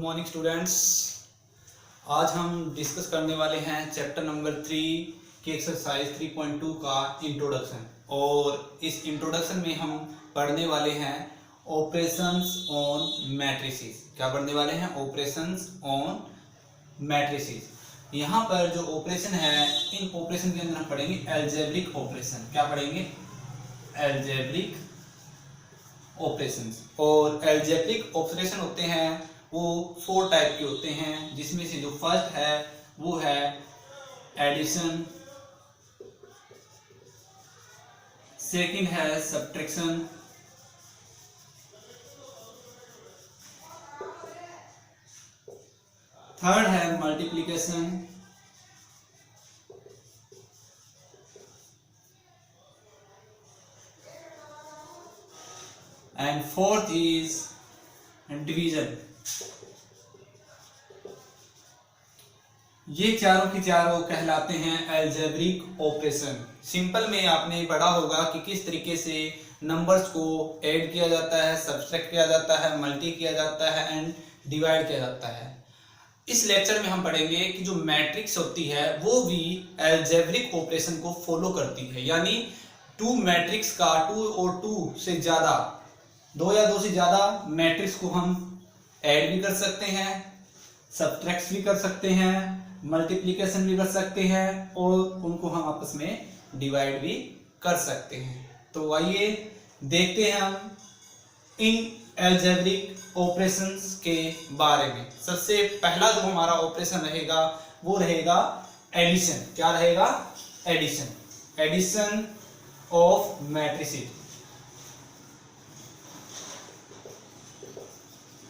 Morning students. आज हम discuss करने वाले हैं चैप्टर नंबर 3 की एक्सरसाइज 3.2 का इंट्रोडक्शन। और इस इंट्रोडक्शन में हम पढ़ने वाले हैं ऑपरेशंस ऑन मैट्रिसेस। क्या पढ़ने वाले हैं? Operations on matrices. यहाँ पर जो ऑपरेशन है, इन ऑपरेशन के अंदर हम पढ़ेंगे अलजेब्रिक ऑपरेशन। क्या पढ़ेंगे? Algebraic operations. और अलजेब्रिक ऑपरेशन होते हैं वो 4 टाइप के होते हैं, जिसमें से जो फर्स्ट है वो है एडिशन, सेकंड है सब्ट्रैक्शन, थर्ड है multiplication, and fourth is division. ये चारों की चारों कहलाते हैं अलजेब्रिक ऑपरेशन। सिंपल में आपने पढ़ा होगा कि किस तरीके से नंबर्स को ऐड किया जाता है, सब्ट्रैक्ट किया जाता है, मल्टी किया जाता है एंड डिवाइड किया जाता है। इस लेक्चर में हम पढ़ेंगे कि जो मैट्रिक्स होती है वो भी अलजेब्रिक ऑपरेशन को फॉलो करती है। यानी 2 मैट्रिक्स का 2 और 2 से ज्यादा, 2 या 2 से ज्यादा मैट्रिक्स को हम ऐड भी कर सकते हैं, सब्ट्रैक्ट भी कर सकते हैं, मल्टीप्लिकेशन भी कर सकते हैं और उनको हम आपस में डिवाइड भी कर सकते हैं। तो आइए देखते हैं हम इन अलजेब्रिक ऑपरेशंस के बारे में। सबसे पहला जो हमारा ऑपरेशन रहेगा वो रहेगा एडिशन। क्या रहेगा? Addition. Addition of matrices.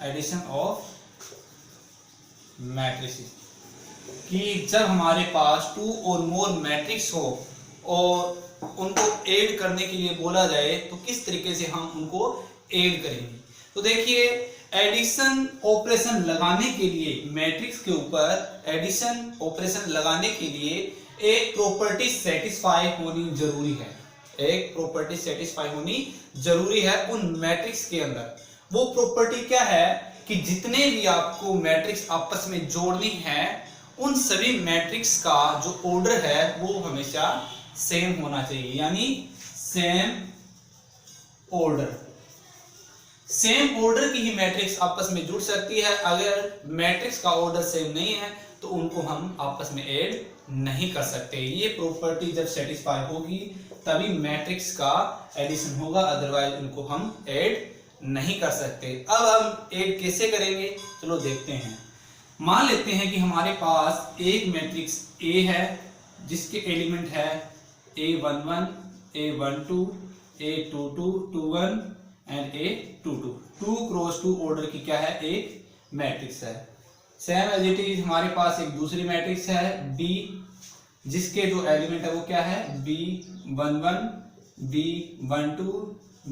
Addition of matrices कि जब हमारे पास 2 और मोर मैट्रिक्स हो और उनको ऐड करने के लिए बोला जाए तो किस तरीके से हम उनको ऐड करेंगे। तो देखिए, एडिशन ऑपरेशन लगाने के लिए मैट्रिक्स के ऊपर एडिशन ऑपरेशन लगाने के लिए एक प्रॉपर्टी सेटिस्फाई होनी जरूरी है। एक प्रॉपर्टी सेटिस्फाई होनी जरूरी है उन मैट्रिक्स के अंदर। वो प्रॉपर्टी क्या है कि जितने भी आपको मैट्रिक्स आपस में जोड़नी है, उन सभी मैट्रिक्स का जो ऑर्डर है वो हमेशा सेम होना चाहिए। यानी सेम ऑर्डर। सेम ऑर्डर की ही मैट्रिक्स आपस में जुड़ सकती है। अगर मैट्रिक्स का ऑर्डर सेम नहीं है तो उनको हम आपस में ऐड नहीं कर सकते। ये प्रॉपर्टी जब सेटिस्फाई होगी तभी मैट्रिक्स का एडिशन होगा, अदरवाइज उनको हम ऐड नहीं कर सकते। अब हम ऐड कैसे करेंगे, चलो देखते हैं। मान लेते हैं कि हमारे पास एक मैट्रिक्स A है जिसके एलिमेंट है A11, A12, A22, 21 and A22। 2 cross 2 order की क्या है? एक मैट्रिक्स है। सेम एज इट इज हमारे पास एक दूसरी मैट्रिक्स है B, जिसके जो एलिमेंट है वो क्या है? B11, B12,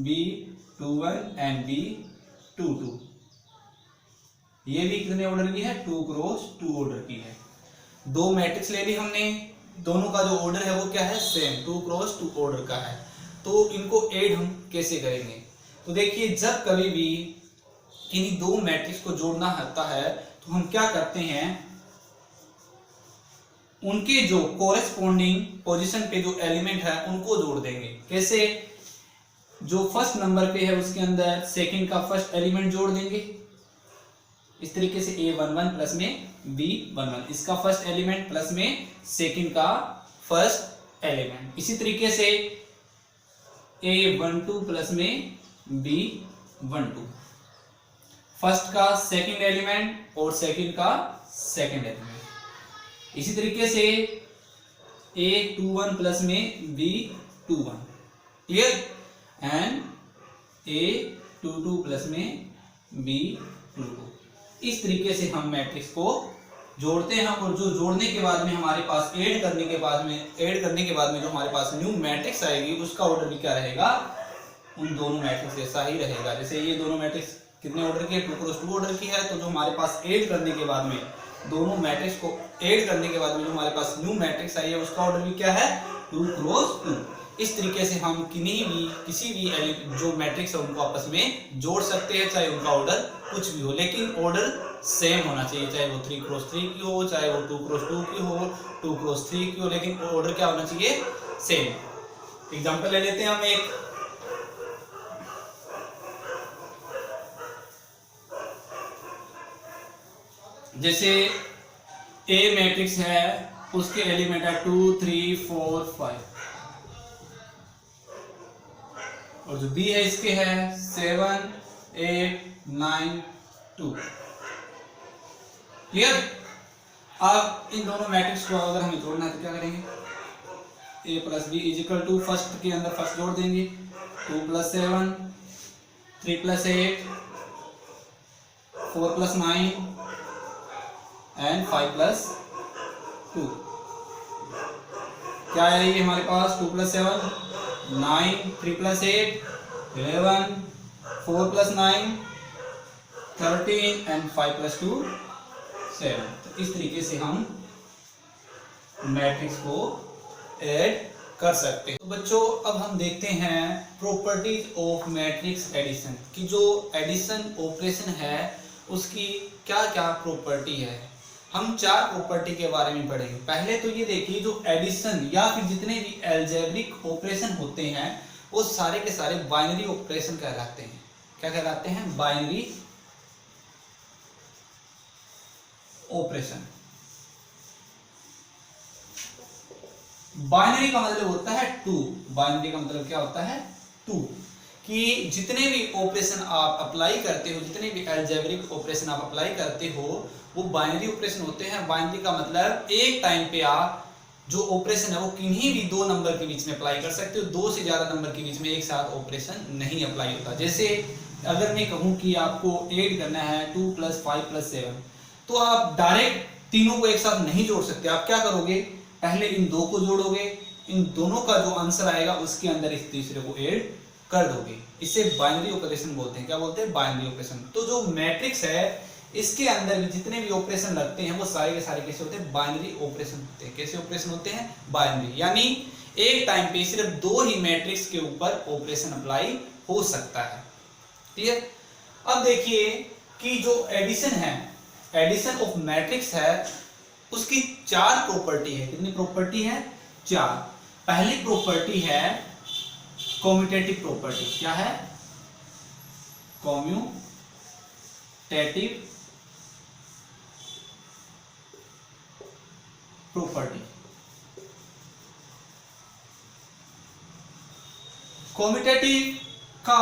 B21 and B22। ये भी कितने ऑर्डर की है? 2 क्रॉस 2 ऑर्डर की है। 2 मैट्रिक्स ले ली हमने, दोनों का जो ऑर्डर है वो क्या है? सेम, 2 क्रॉस 2 ऑर्डर का है। तो इनको ऐड हम कैसे करेंगे? तो देखिए, जब कभी भी किन्हीं 2 मैट्रिक्स को जोड़ना होता है तो हम क्या करते हैं, उनके जो कोरेस्पोंडिंग पोजीशन पे जो एलिमेंट है उनको जोड़ देंगे। कैसे? जो फर्स्ट नंबर पे है उसके अंदर सेकंड का फर्स्ट एलिमेंट जोड़ देंगे। इस तरीके से A11 प्लस में B11, इसका फर्स्ट एलिमेंट प्लस में सेकंड का फर्स्ट एलिमेंट। इसी तरीके से A12 प्लस में B12, फर्स्ट का सेकंड एलिमेंट और सेकंड का सेकंड एलिमेंट। इसी तरीके से A21 प्लस में B21। Clear? And A22 plus में B22। इस तरीके से हम मैट्रिक्स को जोड़ते हैं। और जो जोड़ने के बाद में हमारे पास ऐड करने के बाद में जो हमारे पास न्यू मैट्रिक्स आएगी उसका ऑर्डर भी क्या रहेगा? उन दोनों मैट्रिक्स जैसा ही रहेगा। जैसे ये दोनों मैट्रिक्स कितने ऑर्डर की है? 2 क्रॉस 2 ऑर्डर की है। तो जो हमारे पास ऐड करने के बाद में, दोनों मैट्रिक्स को ऐड करने के बाद में जो हमारे पास न्यू मैट्रिक्स आई है उसका ऑर्डर भी क्या है? 2 क्रॉस 2। इस तरीके से हम किसी भी जो मैट्रिक्स है उनको आपस में जोड़ सकते हैं, चाहे उनका ऑर्डर कुछ भी हो, लेकिन ऑर्डर सेम होना चाहिए, चाहे वो 3x3 की हो, चाहे वो 2x2 की हो, 2x3 की हो, लेकिन ऑर्डर क्या होना चाहिए, सेम। एग्जांपल ले लेते हैं हम एक, जैसे ए मैट्रिक्स है, उसके एलिमेंट है 2 3 4 5, और जो बी है इसके है 7 8 9 2। क्लियर? अब इन दोनों मैट्रिक्स को अगर हमें जोड़ना है तो क्या करेंगे, a plus B is equal to, first के अंदर फर्स्ट जोड़ देंगे, 2 plus 7 3 plus 8 4 plus 9 and 5 plus 2। क्या है ये हमारे पास, 2 plus 7 9, 3 plus 8 11, 4 plus 9 13 and 5 plus 2 7। तो इस तरीके से हम मैट्रिक्स को ऐड कर सकते हैं। तो बच्चों अब हम देखते हैं प्रॉपर्टीज ऑफ मैट्रिक्स एडिशन की, जो एडिशन ऑपरेशन है उसकी क्या क्या प्रॉपर्टी है। हम 4 प्रॉपर्टी के बारे में पढ़ेंगे। पहले तो ये देखिए, जो एडिशन या फिर जितने भी अलजेब्रिक ऑपरेशन होते हैं वो सारे के सारे बाइनरी ऑपरेशन कहलाते हैं। क्या कहलाते हैं, बाइनरी ऑपरेशन। बाइनरी का मतलब होता है 2। बाइनरी का मतलब क्या होता है, 2। कि जितने भी ऑपरेशन आप अप्लाई करते हो, जितने भी अलजेब्रिक ऑपरेशन आप अप्लाई करते हो वो बाइनरी ऑपरेशन होते हैं। बाइनरी का मतलब एक टाइम पे आप जो ऑपरेशन है वो किन्हीं भी 2 नंबर के बीच में अप्लाई कर सकते हो, 2 से ज्यादा नंबर के बीच में एक साथ ऑपरेशन नहीं अप्लाई होता। जैसे अगर मैं कहूं कि आपको ऐड करना है 2 प्लस 5 प्लस 7, तो आप डायरेक्ट तीनों को एक साथ नहीं जोड़ सकते। आप क्या करोगे, पहले इन 2 को जोड़ोगे, इन दोनों का जो आंसर आएगा उसके अंदर इस तीसरे को ऐड कर दोगे। इसे बाइनरी ऑपरेशन बोलते हैं। क्या बोलते हैं, बाइनरी ऑपरेशन। तो जो मैट्रिक्स है इसके अंदर भी जितने भी ऑपरेशन लगते हैं वो सारे के सारे कैसे होते हैं, बाइनरी ऑपरेशन होते हैं। कैसे ऑपरेशन होते हैं, बाइनरी। यानी एक टाइम पे सिर्फ 2 ही मैट्रिक्स के ऊपर ऑपरेशन अप्लाई हो सकता है। क्लियर? अब देखिए कि जो एडिशन है, एडिशन ऑफ मैट्रिक्स है, उसकी 4 प्रॉपर्टी है। कितनी प्रॉपर्टी है, 4। पहली प्रॉपर्टी है कॉम्यूटेटिव प्रॉपर्टी। क्या है, कॉम्यूटेटिव प्रॉपर्टी। कॉम्यूटेटिव का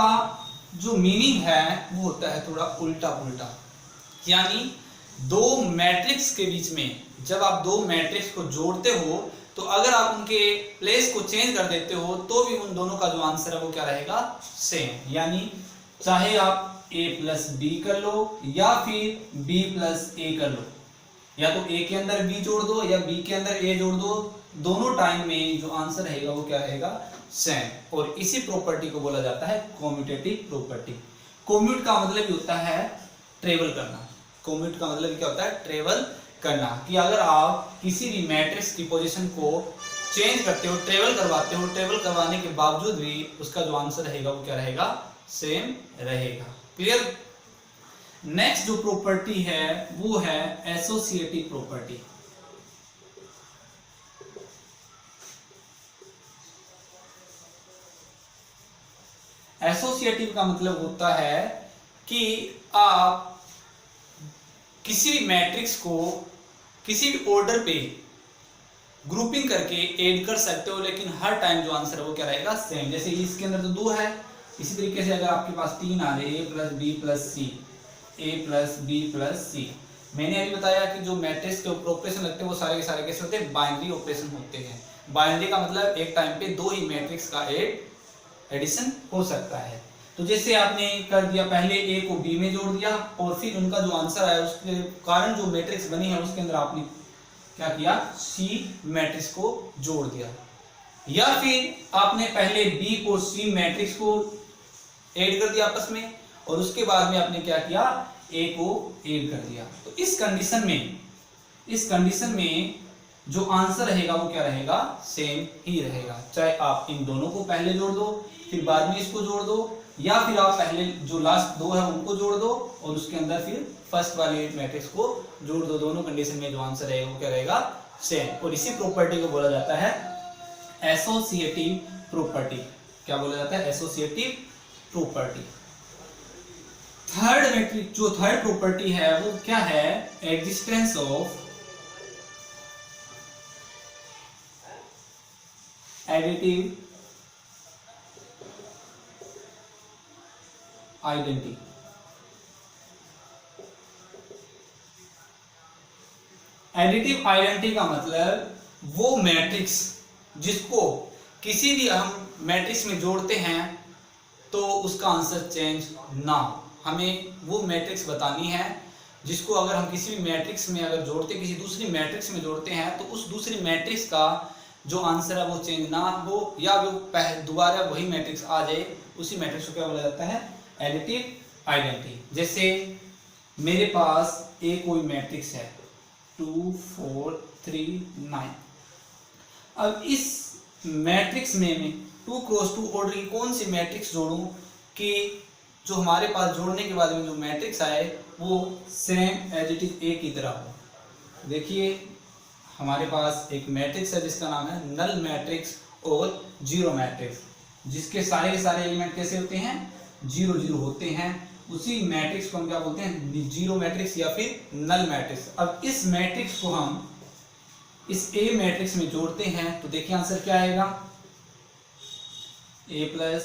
जो मीनिंग है वो होता है थोड़ा उल्टा पुल्टा। यानी 2 मैट्रिक्स के बीच में जब आप 2 मैट्रिक्स को जोड़ते हो तो अगर आप उनके प्लेस को चेंज कर देते हो तो भी उन दोनों का जो आंसर है वो क्या रहेगा, सेम। यानी चाहे आप a प्लस बी कर लो या फिर b प्लस a कर लो, या तो a के अंदर b जोड़ दो या b के अंदर a जोड़ दो, दोनों टाइम में जो आंसर रहेगा वो क्या रहेगा, सेम। और इसी प्रॉपर्टी को बोला जाता है कॉम्यूटेटिव प्रॉपर्टी। कॉम्यूट का मतलब ही होता है ट्रेवल करना। कॉम्यूट का मतलब क्या होता है, ट्रेवल करना। कि अगर आप किसी भी मैट्रिक्स की पोजीशन को चेंज करते हो, ट्रेवल करवाते हो, ट्रेवल करवाने के बावजूद भी उसका जो आंसर रहेगा वो क्या रहेगा, सेम रहेगा। क्लियर? नेक्स्ट जो प्रॉपर्टी है वो है एसोसिएटिव प्रॉपर्टी। एसोसिएटिव का मतलब होता है कि आप किसी भी मैट्रिक्स को किसी भी ऑर्डर पे ग्रुपिंग करके ऐड कर सकते हो, लेकिन हर टाइम जो आंसर है वो क्या रहेगा, सेम। जैसे इसके अंदर तो 2 है, इसी तरीके से अगर आपके पास 3 आ जाए, a plus b plus c, a plus b plus c. मैंने अभी बताया कि जो मैट्रिक्स के ऊपर ऑपरेशन लगते हैं वो सारे के सारे कैसे होते हैं, बाइनरी ऑपरेशन होते हैं। बाइनरी का मतलब एक टाइम पे 2 ही मैट्रिक्स का एडिशन हो सकता है। तो जैसे आपने कर दिया, पहले a को b में जोड़ दिया और फिर उनका जो आंसर आया उसके कारण जो मैट्रिक्स बनी है उसके अंदर आपने क्या किया, c मैट्रिक्स को जोड़ दिया। या फिर आपने पहले b को c मैट्रिक्स को ऐड कर दिया आपस में और उसके बाद में आपने क्या किया, a को ऐड कर दिया। तो इस कंडीशन में जो आंसर रहेगा वो क्या रहेगा, सेम ही रहेगा। चाहे आप इन दोनों को पहले जोड़ दो फिर बाद में इसको जोड़ दो, या फिर आप पहले जो लास्ट दो है उनको जोड़ दो और उसके अंदर फिर फर्स्ट वाले मैट्रिक्स को जोड़ दो। दोनों कंडीशन में जो आंसर रहेगा वो क्या रहेगा, सेम। और इसी प्रॉपर्टी को बोला जाता है एसोसिएटिव प्रॉपर्टी। क्या बोला जाता है, एसोसिएटिव प्रॉपर्टी। थर्ड मैट्रिक्स जो थर्ड प्रॉपर्टी है वो क्या है, existence of additive identity. Additive identity का मतलब वो मैट्रिक्स जिसको किसी भी हम मैट्रिक्स में जोड़ते हैं तो उसका आंसर चेंज ना हो। हमें वो मैट्रिक्स बतानी है जिसको अगर हम किसी भी मैट्रिक्स में अगर जोड़ते, किसी दूसरी मैट्रिक्स में जोड़ते हैं तो उस दूसरी मैट्रिक्स का जो आंसर है वो चेंज ना हो, या वो दोबारा वही मैट्रिक्स आ जाए। उसी मैट्रिक्स को क्या बोला जाता है, एडिटिव आइडेंटिटी। जैसे मेरे पास एक कोई मैट्रिक्स है 2 4 3 9। अब इस मैट्रिक्स में मैं 2 क्रॉस 2 ऑर्डर की कौन सी मैट्रिक्स जोड़ूं कि जो हमारे पास जोड़ने के बाद में जो मैट्रिक्स आए वो same as it is A की तरह हो। देखिए हमारे पास एक मैट्रिक्स है जिसका नाम है नल मैट्रिक्स और जीरो मैट्रिक्स, जिसके सारे के सारे एलिमेंट कैसे होते हैं, 0 0 होते हैं। उसी मैट्रिक्स को हम क्या बोलते हैं, जीरो मैट्रिक्स या फिर नल मैट्रिक्स। अब इस मैट्रिक्स को हम इस ए मैट्रिक्स में जोड़ते हैं तो देखिए आंसर क्या आएगा, ए प्लस,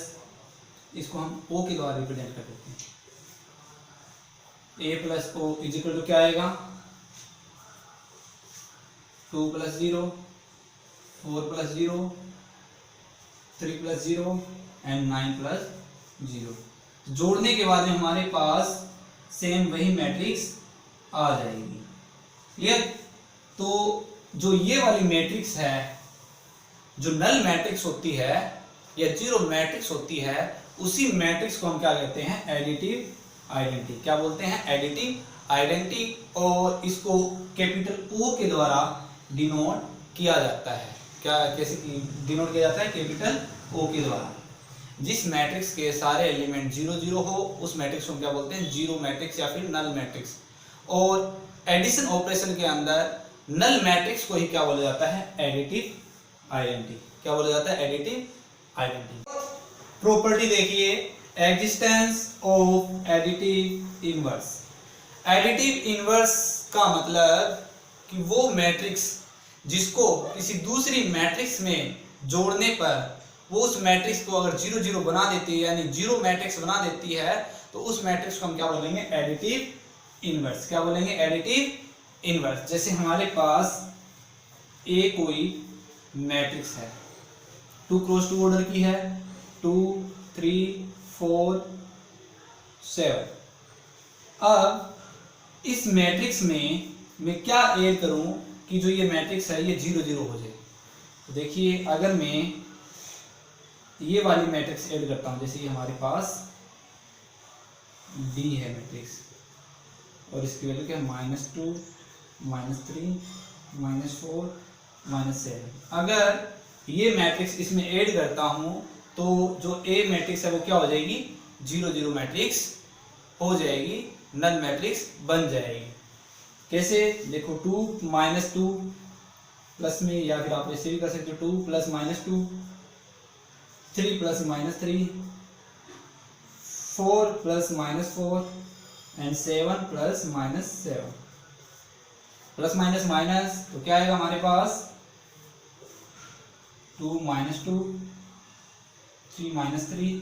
इसको हम ओ के द्वारा रिप्रेजेंट कर देते हैं, a plus o is equal to क्या आएगा, 2 + 0 4 + 0 3 + 0 एंड 9 + 0। जोड़ने के बाद में हमारे पास सेम वही मैट्रिक्स आ जाएगी। क्लियर। तो जो ये वाली मैट्रिक्स है, जो नल मैट्रिक्स होती है या जीरो मैट्रिक्स होती है, उसी मैट्रिक्स को हम क्या कहते हैं, एडिटिव आइडेंटिटी। क्या बोलते हैं, एडिटिव आइडेंटिटी। और इसको कैपिटल ओ के द्वारा डिनोट किया जाता है। क्या कैसे डिनोट किया जाता है, कैपिटल ओ के द्वारा। जिस मैट्रिक्स के सारे एलिमेंट 0 0 हो उस मैट्रिक्स को हम क्या बोलते हैं, जीरो मैट्रिक्स या फिर नल मैट्रिक्स। और एडिशन ऑपरेशन के अंदर नल मैट्रिक्स को ही क्या बोला जाता है, एडिटिव आइडेंटिटी। क्या बोला जाता है, एडिटिव आइडेंटिटी। प्रॉपर्टी देखिए, existence of additive inverse. Additive inverse का मतलब कि वो मैट्रिक्स जिसको किसी दूसरी मैट्रिक्स में जोड़ने पर वो उस मैट्रिक्स को अगर 0 0 बना देती है, यानी जीरो मैट्रिक्स बना देती है, तो उस मैट्रिक्स को हम क्या बोलेंगे, एडिटिव इनवर्स। क्या बोलेंगे, एडिटिव इनवर्स। जैसे हमारे पास ए कोई मैट्रिक्स है, 2 क्रॉस 2 ऑर्डर की है, 2 3 4 7। अब इस मैट्रिक्स में मैं क्या ऐड करूं कि जो ये मैट्रिक्स है ये 0 0 हो जाए। तो देखिए अगर मैं ये वाली मैट्रिक्स ऐड करता हूं, जैसे ये हमारे पास डी है मैट्रिक्स और इसकी वैल्यू क्या है, -2 -3 -4 -7। अगर ये मैट्रिक्स इसमें ऐड करता हूं तो जो ए मैट्रिक्स है वो क्या हो जाएगी, 0 0 मैट्रिक्स हो जाएगी, नल मैट्रिक्स बन जाएगी। कैसे, देखो 2 -2 प्लस में, या फिर आप ऐसे भी कर सकते हो 2 + -2 3 + -3 4 + -4 एंड 7 + -7। प्लस माइनस माइनस तो क्या आएगा हमारे पास, 2 -2 3 -3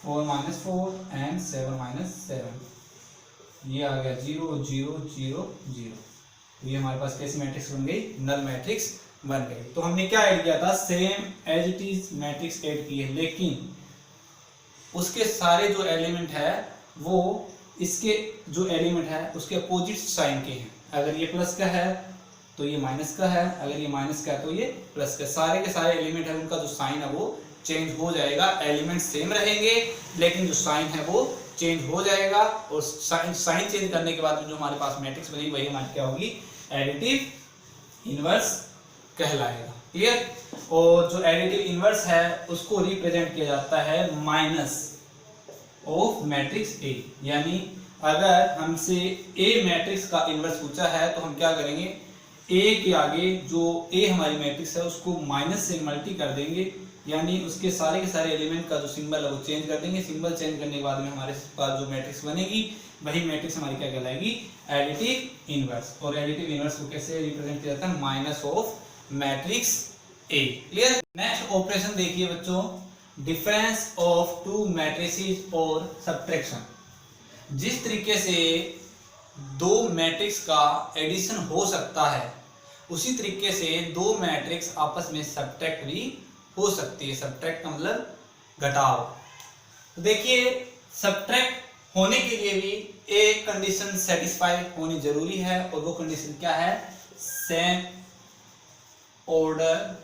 4 -4 एंड 7 -7। ये आ गया 0 0 0 0। तो ये हमारे पास कैसी मैट्रिक्स बन गई, नल मैट्रिक्स बन गई। तो हमने क्या ऐड किया था, same as it is matrix add की है, लेकिन उसके सारे जो एलिमेंट है वो इसके जो एलिमेंट है उसके अपोजिट साइन के हैं। अगर ये प्लस का है तो ये माइनस का है, अगर ये माइनस का है तो ये प्लस का। सारे के सारे एलिमेंट है उनका जो साइन है वो चेंज हो जाएगा। एलिमेंट सेम रहेंगे लेकिन जो साइन है वो चेंज हो जाएगा। और साइन चेंज करने के बाद जो हमारे पास मैट्रिक्स बनेगी वही हमारी क्या होगी, एडिटिव इनवर्स कहलाएगा। क्लियर। और जो एडिटिव इनवर्स है उसको रिप्रेजेंट किया जाता है माइनस ऑफ मैट्रिक्स ए। यानी अगर हमसे ए मैट्रिक्स का इनवर्स पूछा है तो हम क्या करेंगे, ए के आगे जो ए हमारी मैट्रिक्स है उसको माइनस से मल्टी कर देंगे, यानी उसके सारे के सारे एलिमेंट का जो सिंबल है वो चेंज कर देंगे। सिंबल चेंज करने के बाद में हमारे पास जो मैट्रिक्स बनेगी वही मैट्रिक्स हमारी क्या कहलाएगी, एडिटिव इनवर्स। और एडिटिव इनवर्स को कैसे रिप्रेजेंट किया जाता है, minus of matrix A. Clear. Next operation देखिए बच्चों, डिफरेंस ऑफ टू मैट्रिसेस और सब्ट्रैक्शन। जिस तरीके से दो मैट्रिक्स का एडिशन हो सकता है उसी तरीके से दो मैट्रिक्स आपस में सब्ट्रैक्ट भी हो सकती है। सब्ट्रैक्ट का मतलब घटाव। तो देखिए सब्ट्रैक्ट होने के लिए भी एक कंडीशन सेटिस्फाई होनी जरूरी है, और वो कंडीशन क्या है, same order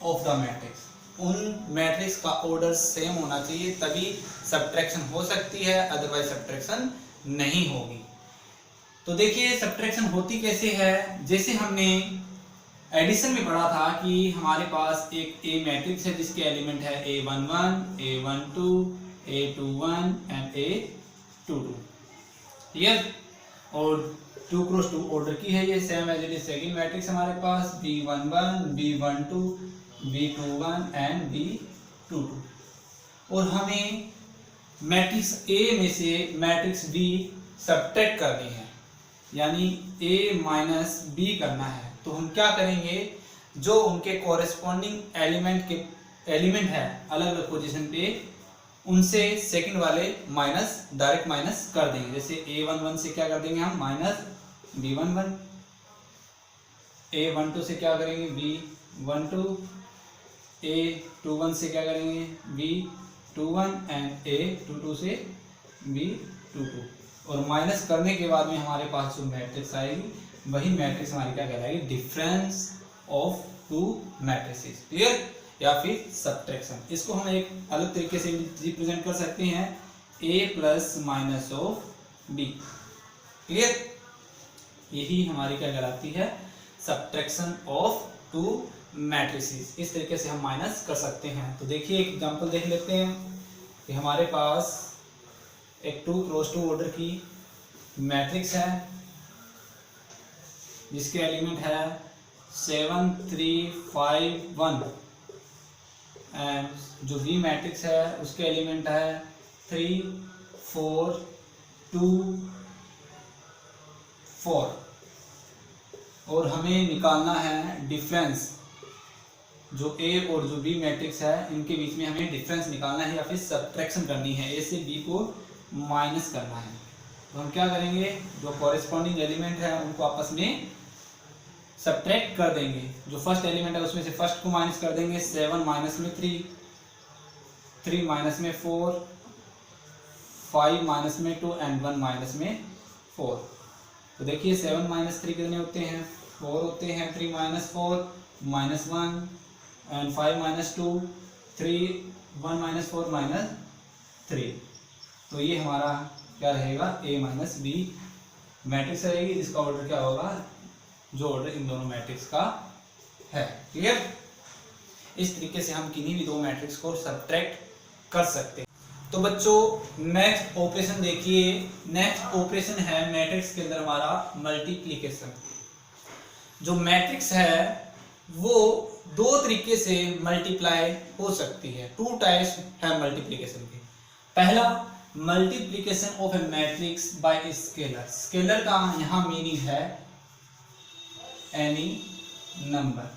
of the matrix. उन मैट्रिक्स का ऑर्डर सेम होना चाहिए तभी सब्ट्रैक्शन हो सकती है, अदरवाइज सब्ट्रैक्शन नहीं होगी। तो देखिए सब्ट्रैक्शन होती कैसे है, जैसे हमने एडिशन में पढ़ा था कि हमारे पास एक ए मैट्रिक्स है जिसके एलिमेंट है A11, A12, A21 and A22। Clear. और 2 क्रॉस 2 ऑर्डर की है ये, same as it is second matrix हमारे पास B11, B12, B21 and B22। और हमें मैट्रिक्स A में से मैट्रिक्स B सब्ट्रैक्ट करनी है, यानी A माइनस B करना है। तो हम क्या करेंगे, जो उनके कॉरेस्पॉन्डिंग एलिमेंट है अलग अलग पोजीशन पे, उनसे सेकंड वाले माइनस डायरेक्ट माइनस कर देंगे। जैसे A11 से क्या कर देंगे हम, माइनस B11, A12 से क्या करेंगे, B12, A21 से क्या करेंगे, B21 एंड A22 से B22। और माइनस करने के बाद में हमारे पास जो मैट्रिक्स आएगी वही मैट्रिक्स हमारी क्या कहलाएगी, difference of two matrices. Clear. या फिर सब्ट्रैक्शन। इसको हम एक अलग तरीके से रिप्रेजेंट कर सकते हैं, A plus minus of B। Clear. यही हमारी क्या कहलाती है, सब्ट्रैक्शन ऑफ टू मैट्रिसेस। इस तरीके से हम माइनस कर सकते हैं। तो देखिए एक एग्जांपल देख लेते हैं कि हमारे पास एक 2 क्रॉस 2 ऑर्डर की मैट्रिक्स है जिसके एलिमेंट है 7, 3, 5, 1 एंड जो B मैट्रिक्स है उसके एलिमेंट है 3, 4, 2, 4। और हमें निकालना है डिफरेंस, जो A और जो B मैट्रिक्स है इनके बीच में हमें डिफरेंस निकालना है या फिर सब्ट्रैक्शन करनी है, A से B को माइनस करना है। तो हम क्या करेंगे, जो कॉरेस्पॉन्डिंग एलिमेंट है उनको आपस में सब्ट्रैक्ट कर देंगे। जो फर्स्ट एलिमेंट है उसमें से फर्स्ट को माइनस कर देंगे, 7 माइनस में 3, 3 माइनस में 4, 5 माइनस में 2 एंड 1 माइनस में 4। तो देखिए 7 माइनस 3 कितने होते हैं, 4 होते हैं। 3 minus 4 minus 1 and 5 minus 2 3, 1 minus 4 minus 3। तो ये हमारा क्या रहेगा, A माइनस B मैट्रिक्स रहेगी जिसका ऑर्डर क्या होगा, जो ऑर्डर इन दोनों मैट्रिक्स का है। क्लियर। इस तरीके से हम किन्हीं भी दो मैट्रिक्स को सब्ट्रैक्ट कर सकते हैं। तो बच्चों नेक्स्ट ऑपरेशन देखिए। नेक्स्ट ऑपरेशन है मैट्रिक्स के अंदर हमारा मल्टीप्लिकेशन। जो मैट्रिक्स है वो दो तरीके से मल्टीप्लाई हो सकती है। 2 टाइप्स है मल्टीप्लिकेशन के। पहला, multiplication of A matrix bye scalar. Scalar का यहाँ मीनिंग है एनी नंबर।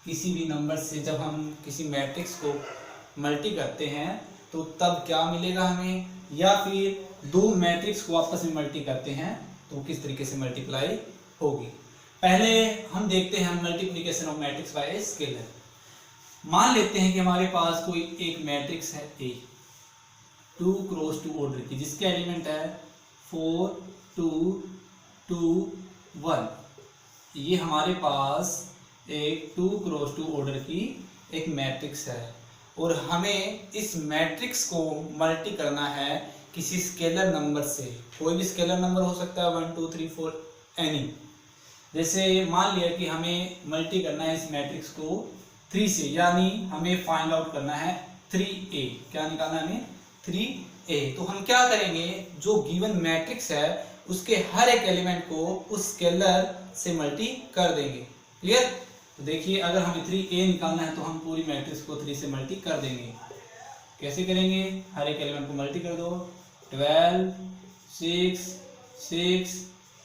किसी भी नंबर से जब हम किसी मैट्रिक्स को मल्टी करते हैं तो तब क्या मिलेगा हमें, या फिर दो मैट्रिक्स को आपस में मल्टी करते हैं तो किस तरीके से मल्टीप्लाई होगी। पहले हम देखते हैं multiplication of matrix bye scalar. मान लेते हैं कि हमारे पास कोई एक मैट्रिक्स है A 2 क्रॉस 2 ऑर्डर की, जिसके एलिमेंट है 4, 2, 2, 1। ये हमारे पास एक 2 क्रॉस 2 ऑर्डर की एक मैट्रिक्स है और हमें इस मैट्रिक्स को मल्टी करना है किसी स्केलर नंबर से। कोई भी स्केलर नंबर हो सकता है, 1, 2, 3, 4 एनी। जैसे मान लिया कि हमें मल्टी करना है इस मैट्रिक्स को 3 से, यानी हमें फाइंड आउट करना है 3a। क्या निकालना है हमें? 3a। तो हम क्या करेंगे, जो गिवन मैट्रिक्स है उसके हर एक एलिमेंट को उस स्केलर से मल्टी कर देंगे। क्लियर? तो देखिए अगर हमें 3a निकालना है तो हम पूरी मैट्रिक्स को 3 से मल्टी कर देंगे। कैसे करेंगे? हर एक एलिमेंट को मल्टी कर दो, 12, 6, 6,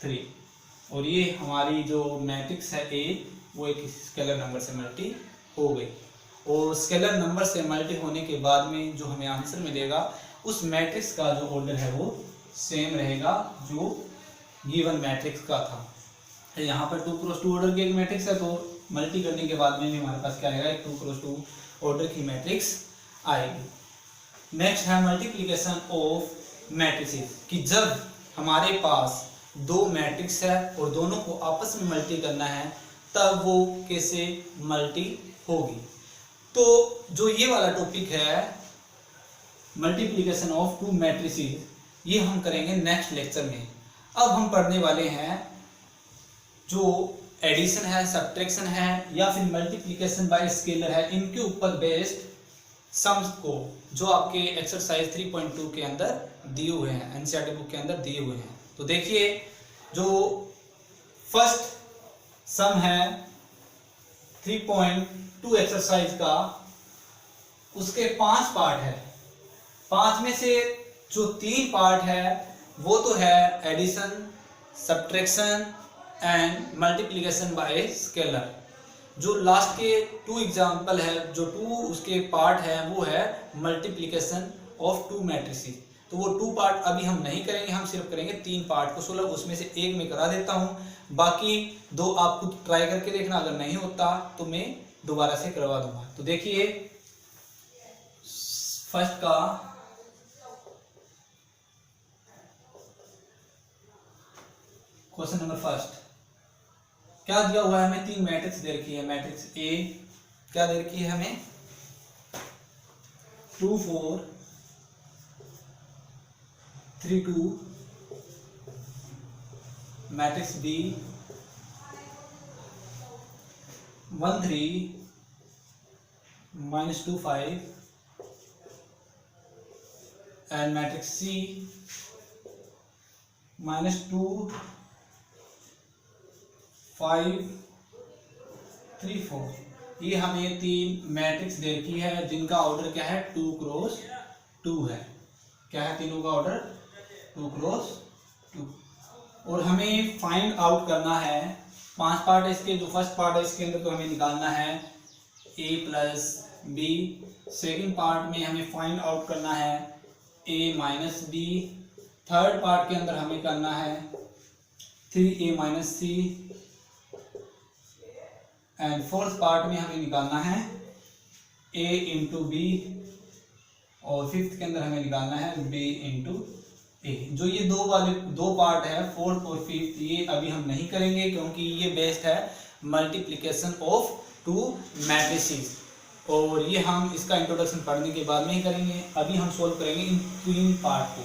3, और ये हमारी जो मैट्रिक्स है a वो एक स्केलर नंबर से मल्टी हो गई। और स्केलर नंबर से मल्टी होने के बाद में जो हमें आंसर मिलेगा उस मैट्रिक्स का जो ऑर्डर है वो सेम रहेगा जो गिवन मैट्रिक्स का था। यहाँ पर 2 क्रॉस 2 ऑर्डर की एक मैट्रिक्स है, तो मल्टी करने के बाद में भी हमारे पास क्या आएगा? एक 2 क्रॉस 2 ऑर्डर की मैट्रिक्स आएगी। नेक्स्ट है मल्टीप्लिकेशन ऑफ मैट्रिसेस, कि जब हमारे पास 2 मैट्रिक्स है और दोनों को आपस में मल्टी करना है तब वो कैसे मल्टी होगी। तो जो ये वाला टॉपिक है मल्टीप्लिकेशन ऑफ 2 मैट्रिसेस, ये हम करेंगे नेक्स्ट लेक्चर में। अब हम पढ़ने वाले हैं जो एडिशन है, सब्ट्रैक्शन है या फिर मल्टीप्लिकेशन बाय स्केलर है, इनके ऊपर बेस्ड सम्स को, जो आपके एक्सरसाइज 3.2 के अंदर दिए हुए हैं, एनसीईआरटी बुक के अंदर दिए हुए हैं। तो देखिए जो फर्स्ट सम है 3.2 एक्सरसाइज का, उसके 5 पार्ट है। 5 में से जो 3 पार्ट है वो तो है addition, subtraction and multiplication by scalar. जो लास्ट के 2 एग्जाम्पल है, जो 2 उसके पार्ट है वो है मल्टीप्लिकेशन ऑफ 2 मैट्रिसेस। तो वो 2 पार्ट अभी हम नहीं करेंगे, हम सिर्फ करेंगे 3 पार्ट को सोल्व। उसमें से एक मैं करा देता हूँ, बाकी 2 आप खुद ट्राई करके देखना, अगर नहीं होता तो मैं दोबारा से करवा दूंगा। तो देखिए फर्स्ट का क्वेश्चन नंबर फर्स्ट क्या दिया हुआ है हमें? 3 मैट्रिक्स दे रखी है। मैट्रिक्स ए क्या दे रखी है हमें? 2 4 3 2। Matrix B 1 3 -2 5 and matrix C -2 5 3 4। ये हमें 3 मैट्रिक्स दे रखी है जिनका ऑर्डर क्या है? 2 क्रॉस 2 है। क्या है तीनों का ऑर्डर? 2 क्रॉस 2। और हमें फाइंड आउट करना है, 5 पार्ट है इसके। जो फर्स्ट पार्ट है इसके अंदर तो हमें निकालना है a plus B. Second part में हमें फाइंड आउट करना है a माइनस बी। थर्ड पार्ट के अंदर हमें करना है 3a minus C. And fourth part में हमें निकालना है a इंटू बी। और फिफ्थ के अंदर हमें निकालना है b इंटू ए। जो ये 2 पार्ट है, फोर्थ और फिफ्थ, ये अभी हम नहीं करेंगे क्योंकि ये बेस्ड है मल्टीप्लिकेशन ऑफ 2 मैट्रिसेस, और ये हम इसका इंट्रोडक्शन पढ़ने के बाद में ही करेंगे। अभी हम सोल्व करेंगे इन 3 पार्ट को।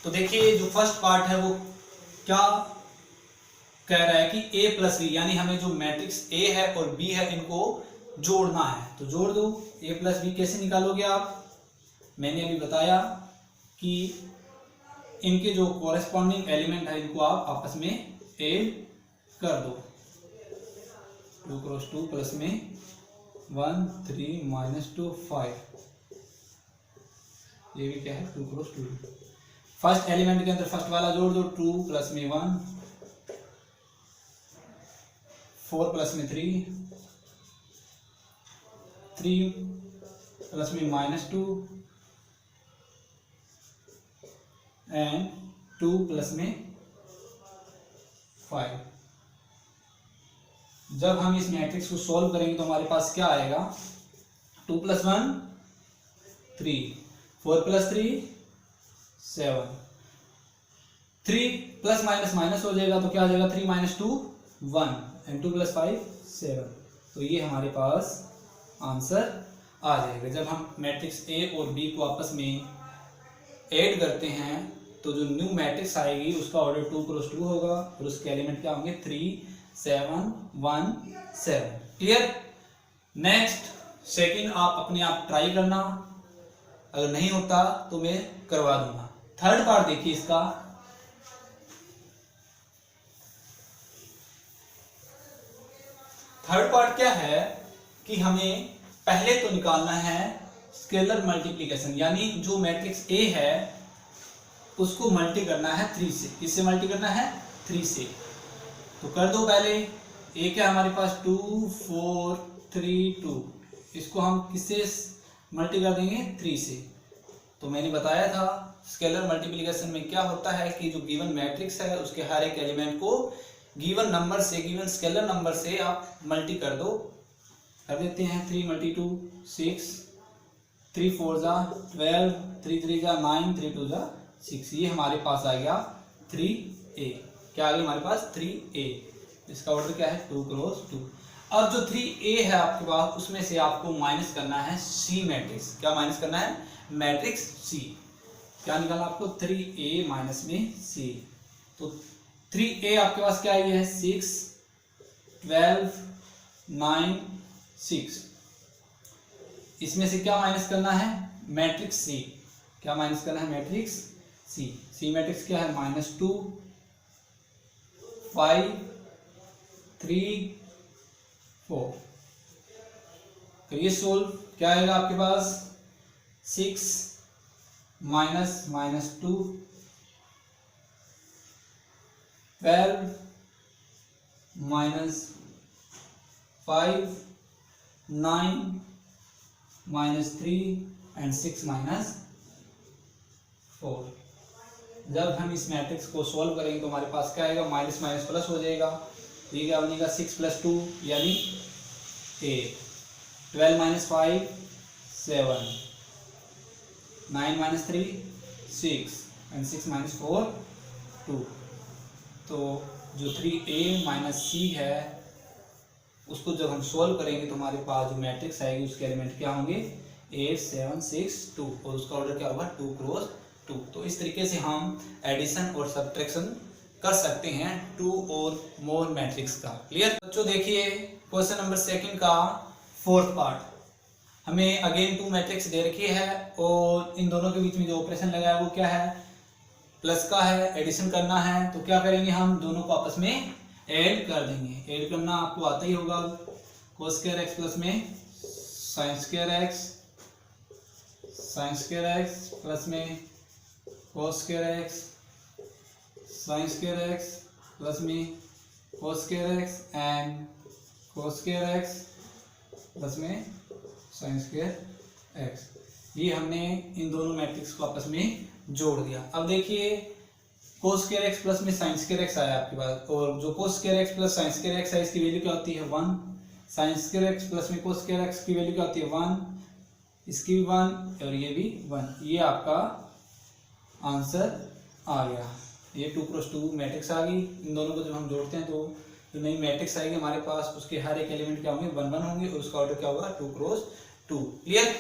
तो देखिए जो फर्स्ट पार्ट है वो क्या कह रहा है कि a प्लस बी, यानी हमें जो मैट्रिक्स a है और b है इनको जोड़ना है। तो जोड़ दो। a प्लस बी कैसे निकालोगे आप? मैंने अभी बताया कि इनके जो कॉरेस्पॉन्डिंग एलिमेंट है इनको आप आपस में ऐड कर दो। 2 क्रॉस 2 प्लस में 1 3 -2 5। ये भी क्या है? 2 क्रॉस 2। फर्स्ट एलिमेंट के अंदर फर्स्ट वाला जोड़ दो। 2 प्लस में 1, 4 प्लस में 3, 3 प्लस में -2 एंड 2 प्लस में 5। जब हम इस मैट्रिक्स को सॉल्व करेंगे तो हमारे पास क्या आएगा? 2 plus 1 3, 4 plus 3 7, 3 plus minus minus हो जाएगा तो क्या आ जाएगा? 3 - 2 1 एंड 2 प्लस 5 7। तो ये हमारे पास आंसर आ जाएगा। जब हम मैट्रिक्स ए और बी को आपस में ऐड करते हैं तो जो न्यू मैट्रिक्स आएगी उसका ऑर्डर 2 क्रॉस 2 होगा और उसके एलिमेंट क्या होंगे 3 7 1 7। क्लियर। नेक्स्ट सेकंड आप अपने आप ट्राई करना, अगर नहीं होता तो मैं करवा दूंगा। थर्ड पार्ट देखिए इसका। थर्ड पार्ट क्या है कि हमें पहले तो निकालना है स्केलर मल्टीप्लिकेशन, यानी जो मैट्रिक्स ए है उसको मल्टी करना है 3 से। किससे मल्टी करना है? 3 से। तो कर दो पहले। ए क्या हमारे पास 2 4 3 2, इसको हम किससे मल्टी कर देंगे? 3 से। तो मैंने बताया था स्केलर मल्टीप्लिकेशन में क्या होता है कि जो गिवन मैट्रिक्स है उसके हर एक एलिमेंट को गिवन नंबर से, गिवन स्केलर नंबर से आप मल्टी कर दो। कर देते हैं 3 × 2 6, 3 4 जा 12, 3 3 जा 9, 3 2 जा 6। ये हमारे पास आ गया 3a। क्या आ गया हमारे पास? 3a। इसका ऑर्डर क्या है? 2 क्रॉस 2। अब जो 3a है आपके पास उसमें से आपको माइनस करना है c मैट्रिक्स। क्या माइनस करना है? Matrix c। क्या निकालना आपको? 3a माइनस में c। तो 3a आपके पास क्या है? 6 12 9 6। इसमें से क्या माइनस करना है? Matrix c। क्या माइनस करना है? Matrix c। c मैट्रिक्स क्या है? -2 5 3 4। करिए सोल्व। क्या आएगा आपके पास? 6 माइनस -2 12 माइनस 5 9 -3 एंड 6 -4। जब हम इस मैट्रिक्स को सॉल्व करेंगे तो हमारे पास क्या आएगा? माइनस माइनस प्लस हो जाएगा। ये क्या बनेगा? 6 + 2 यानी 8, 12 - 5 7, 9 - 3 6 एंड 6 - 4 2। तो जो 3a - c है उसको जब हम सॉल्व करेंगे तो हमारे पास जो मैट्रिक्स आएगी उसके एलिमेंट क्या होंगे? 8 7 6 2 और उसका ऑर्डर क्या होगा? 2 क्रॉस 2। तो इस तरीके से हम एडिशन और सब्ट्रैक्शन कर सकते हैं 2 और मोर मैट्रिक्स का। क्लियर बच्चों? देखिए क्वेश्चन नंबर 2 का 4th पार्ट। हमें अगेन 2 मैट्रिक्स दे रखी है और इन दोनों के बीच में जो ऑपरेशन लगा है वो क्या है? प्लस का है। एडिशन करना है तो क्या करेंगे? हम दोनों को आपस में ऐड कर देंगे। ऐड करना आपको आता ही होगा। cos स्क्वायर x प्लस में sin square x, sin square x plus में cos square x, sin square x plus में cos square x and cos square x plus में sin स्क्वायर x। ये हमने इन दोनों मैट्रिक्स को आपस में जोड़ दिया। अब देखिए cos स्क्वायर x प्लस में sin स्क्वायर x आया आपके पास, और जो cos square x plus sin square x है इसकी वैल्यू क्या होती है? 1। sin स्क्वायर x प्लस में cos स्क्वायर x की वैल्यू क्या होती है? 1। इसकी भी 1 और ये भी 1। ये आपका आंसर आ गया। ये 2 क्रॉस 2 मैट्रिक्स आ गई। इन दोनों को जब हम जोड़ते हैं तो जो नई मैट्रिक्स आएगी हमारे पास उसके हर एक एलिमेंट क्या होंगे? 1 1 होंगे और उसका ऑर्डर क्या होगा? 2 क्रॉस 2। क्लियर।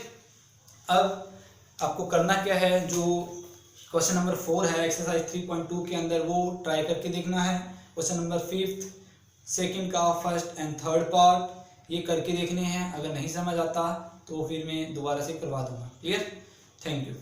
अब आपको करना क्या है? जो क्वेश्चन नंबर 4 है एक्सरसाइज 3.2 के अंदर वो ट्राई करके देखना है। क्वेश्चन नंबर 5th, 2nd का 1st एंड 3rd पार्ट ये करके देखने हैं। अगर नहीं समझ आता तो फिर मैं दोबारा से करवा दूंगा। क्लियर। Thank you.